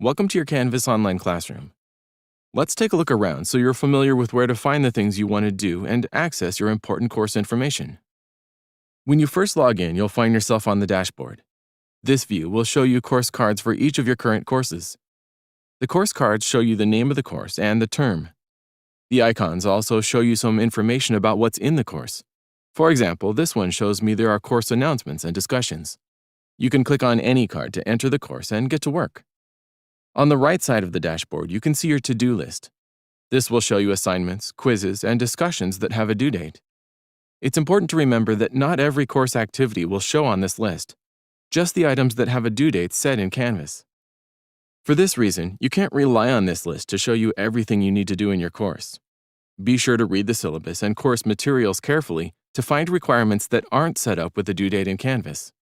Welcome to your Canvas online classroom. Let's take a look around so you're familiar with where to find the things you want to do and access your important course information. When you first log in, you'll find yourself on the dashboard. This view will show you course cards for each of your current courses. The course cards show you the name of the course and the term. The icons also show you some information about what's in the course. For example, this one shows me there are course announcements and discussions. You can click on any card to enter the course and get to work. On the right side of the dashboard, you can see your to-do list. This will show you assignments, quizzes, and discussions that have a due date. It's important to remember that not every course activity will show on this list, just the items that have a due date set in Canvas. For this reason, you can't rely on this list to show you everything you need to do in your course. Be sure to read the syllabus and course materials carefully to find requirements that aren't set up with a due date in Canvas.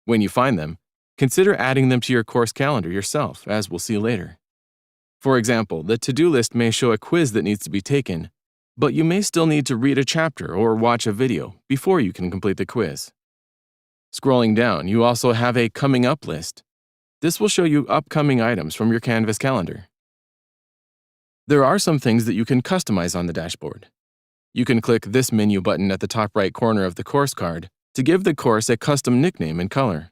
When you find them, consider adding them to your course calendar yourself, as we'll see later. For example, the to-do list may show a quiz that needs to be taken, but you may still need to read a chapter or watch a video before you can complete the quiz. Scrolling down, you also have a Coming Up list. This will show you upcoming items from your Canvas calendar. There are some things that you can customize on the dashboard. You can click this menu button at the top right corner of the course card to give the course a custom nickname and color.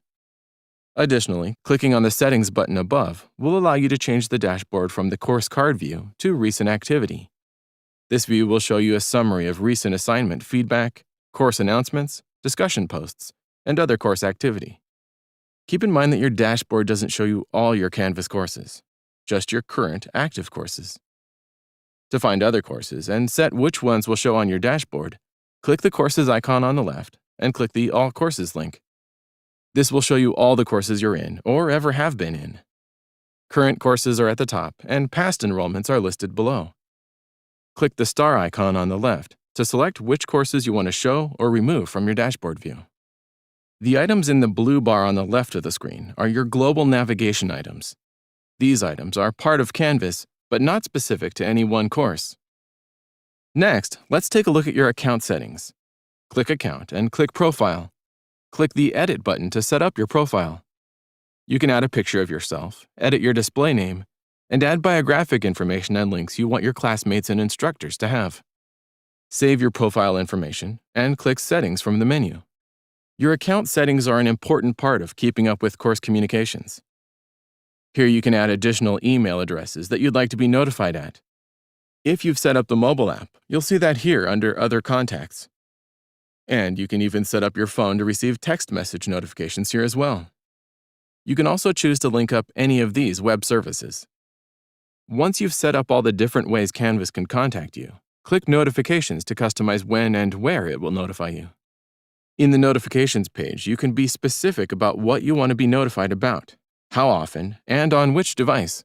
Additionally, clicking on the Settings button above will allow you to change the dashboard from the course card view to Recent Activity. This view will show you a summary of recent assignment feedback, course announcements, discussion posts, and other course activity. Keep in mind that your dashboard doesn't show you all your Canvas courses, just your current active courses. To find other courses and set which ones will show on your dashboard, click the Courses icon on the left and click the All Courses link. This will show you all the courses you're in or ever have been in. Current courses are at the top and past enrollments are listed below. Click the star icon on the left to select which courses you want to show or remove from your dashboard view. The items in the blue bar on the left of the screen are your global navigation items. These items are part of Canvas, but not specific to any one course. Next, let's take a look at your account settings. Click Account and click Profile. Click the Edit button to set up your profile. You can add a picture of yourself, edit your display name, and add biographic information and links you want your classmates and instructors to have. Save your profile information and click Settings from the menu. Your account settings are an important part of keeping up with course communications. Here you can add additional email addresses that you'd like to be notified at. If you've set up the mobile app, you'll see that here under Other Contacts. And you can even set up your phone to receive text message notifications here as well. You can also choose to link up any of these web services. Once you've set up all the different ways Canvas can contact you, click Notifications to customize when and where it will notify you. In the Notifications page, you can be specific about what you want to be notified about, how often, and on which device.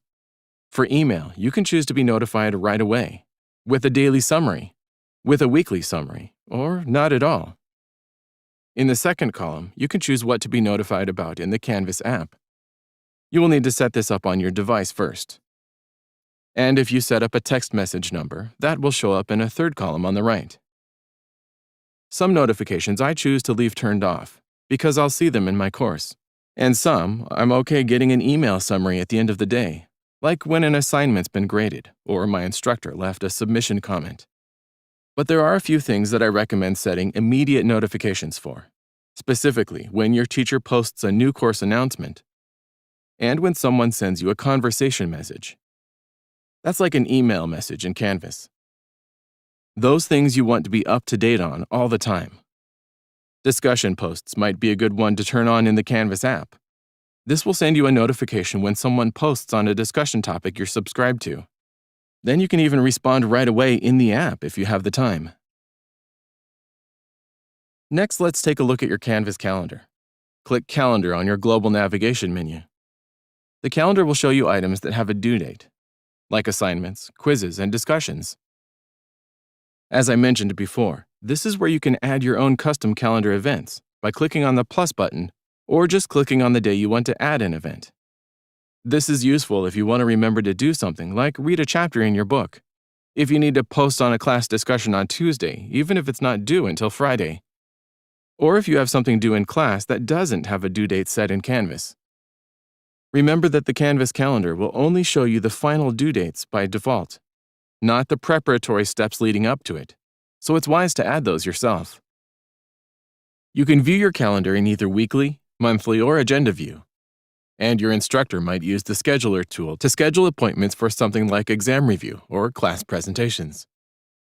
For email, you can choose to be notified right away, with a daily summary, with a weekly summary, or not at all. In the second column, you can choose what to be notified about in the Canvas app. You will need to set this up on your device first. And if you set up a text message number, that will show up in a third column on the right. Some notifications I choose to leave turned off, because I'll see them in my course. And some, I'm okay getting an email summary at the end of the day, like when an assignment's been graded, or my instructor left a submission comment. But there are a few things that I recommend setting immediate notifications for, specifically when your teacher posts a new course announcement and when someone sends you a conversation message. That's like an email message in Canvas. Those things you want to be up to date on all the time. Discussion posts might be a good one to turn on in the Canvas app. This will send you a notification when someone posts on a discussion topic you're subscribed to. Then you can even respond right away in the app if you have the time. Next, let's take a look at your Canvas calendar. Click Calendar on your global navigation menu. The calendar will show you items that have a due date, like assignments, quizzes, and discussions. As I mentioned before, this is where you can add your own custom calendar events by clicking on the plus button or just clicking on the day you want to add an event. This is useful if you want to remember to do something like read a chapter in your book, if you need to post on a class discussion on Tuesday, even if it's not due until Friday, or if you have something due in class that doesn't have a due date set in Canvas. Remember that the Canvas calendar will only show you the final due dates by default, not the preparatory steps leading up to it, so it's wise to add those yourself. You can view your calendar in either weekly, monthly, or agenda view. And your instructor might use the scheduler tool to schedule appointments for something like exam review or class presentations.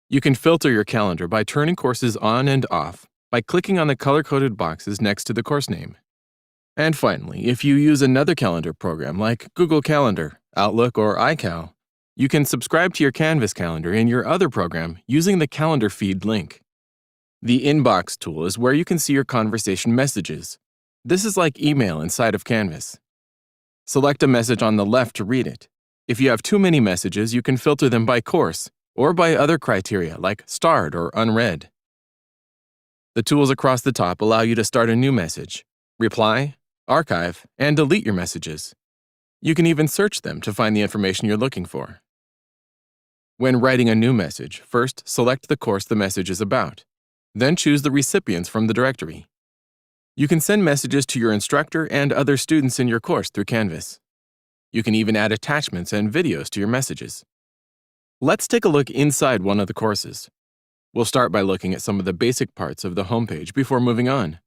You can filter your calendar by turning courses on and off by clicking on the color-coded boxes next to the course name. And finally, if you use another calendar program like Google Calendar, Outlook, or iCal, you can subscribe to your Canvas calendar in your other program using the calendar feed link. The Inbox tool is where you can see your conversation messages. This is like email inside of Canvas. Select a message on the left to read it. If you have too many messages, you can filter them by course or by other criteria like starred or unread. The tools across the top allow you to start a new message, reply, archive, and delete your messages. You can even search them to find the information you're looking for. When writing a new message, first select the course the message is about. Then choose the recipients from the directory. You can send messages to your instructor and other students in your course through Canvas. You can even add attachments and videos to your messages. Let's take a look inside one of the courses. We'll start by looking at some of the basic parts of the homepage before moving on.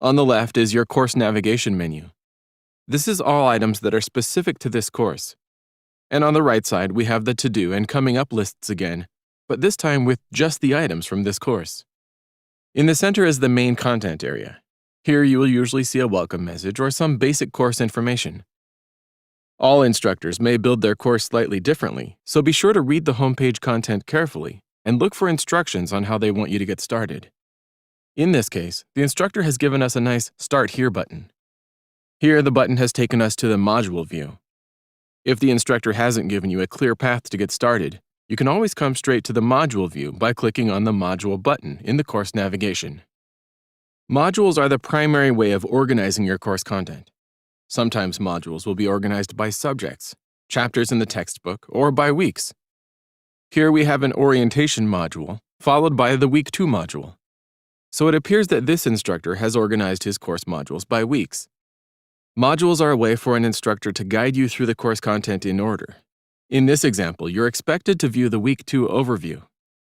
On the left is your course navigation menu. This is all items that are specific to this course. And on the right side, we have the to-do and coming up lists again, but this time with just the items from this course. In the center is the main content area. Here you will usually see a welcome message or some basic course information. All instructors may build their course slightly differently, so be sure to read the homepage content carefully and look for instructions on how they want you to get started. In this case, the instructor has given us a nice Start Here button. Here, the button has taken us to the module view. If the instructor hasn't given you a clear path to get started, you can always come straight to the module view by clicking on the module button in the course navigation. Modules are the primary way of organizing your course content. Sometimes modules will be organized by subjects, chapters in the textbook, or by weeks. Here we have an orientation module, followed by the Week 2 module. So it appears that this instructor has organized his course modules by weeks. Modules are a way for an instructor to guide you through the course content in order. In this example, you're expected to view the Week 2 overview,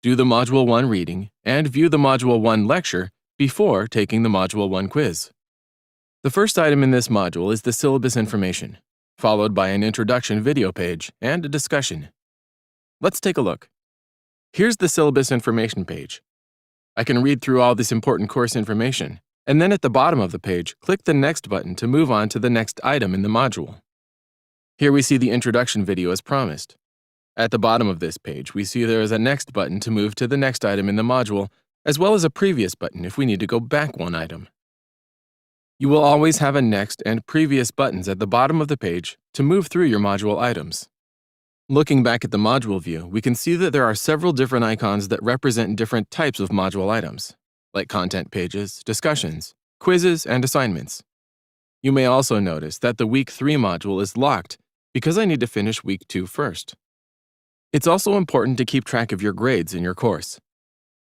do the Module 1 reading, and view the Module 1 lecture before taking the Module 1 quiz. The first item in this module is the syllabus information, followed by an introduction video page and a discussion. Let's take a look. Here's the syllabus information page. I can read through all this important course information, and then at the bottom of the page, click the Next button to move on to the next item in the module. Here we see the introduction video as promised. At the bottom of this page, we see there is a Next button to move to the next item in the module, as well as a Previous button if we need to go back one item. You will always have a Next and Previous buttons at the bottom of the page to move through your module items. Looking back at the module view, we can see that there are several different icons that represent different types of module items, like content pages, discussions, quizzes, and assignments. You may also notice that the Week 3 module is locked because I need to finish Week 2 first. It's also important to keep track of your grades in your course.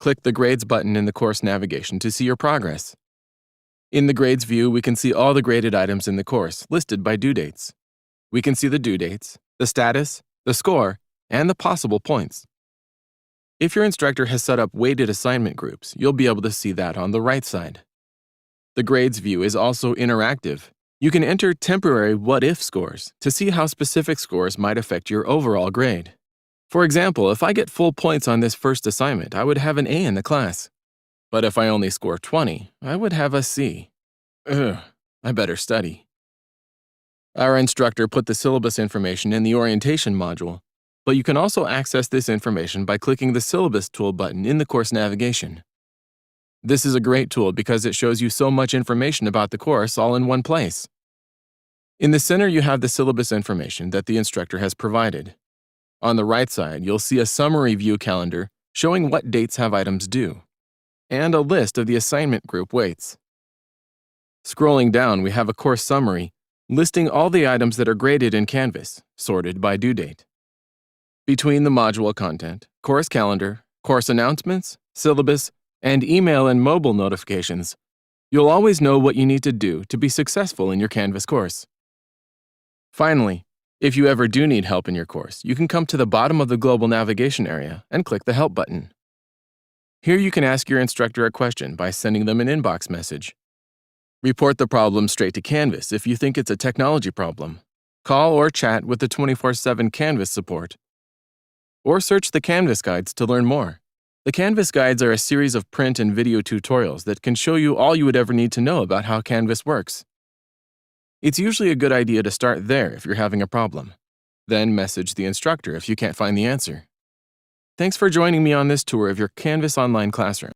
Click the Grades button in the course navigation to see your progress. In the Grades view, we can see all the graded items in the course listed by due dates. We can see the due dates, the status, the score, and the possible points. If your instructor has set up weighted assignment groups, you'll be able to see that on the right side. The Grades view is also interactive. You can enter temporary what-if scores to see how specific scores might affect your overall grade. For example, if I get full points on this first assignment, I would have an A in the class. But if I only score 20, I would have a C. I better study. Our instructor put the syllabus information in the orientation module, but you can also access this information by clicking the Syllabus tool button in the course navigation. This is a great tool because it shows you so much information about the course all in one place. In the center, you have the syllabus information that the instructor has provided. On the right side, you'll see a summary view calendar showing what dates have items due, and a list of the assignment group weights. Scrolling down, we have a course summary listing all the items that are graded in Canvas, sorted by due date. Between the module content, course calendar, course announcements, syllabus, and email and mobile notifications, You'll always know what you need to do to be successful in your Canvas course. Finally, if you ever do need help in your course, you can come to the bottom of the global navigation area and click the Help button. Here you can ask your instructor a question by sending them an inbox message. Report the problem straight to Canvas if you think it's a technology problem. Call or chat with the 24/7 Canvas support. Or search the Canvas guides to learn more. The Canvas guides are a series of print and video tutorials that can show you all you would ever need to know about how Canvas works. It's usually a good idea to start there if you're having a problem. Then message the instructor if you can't find the answer. Thanks for joining me on this tour of your Canvas online classroom.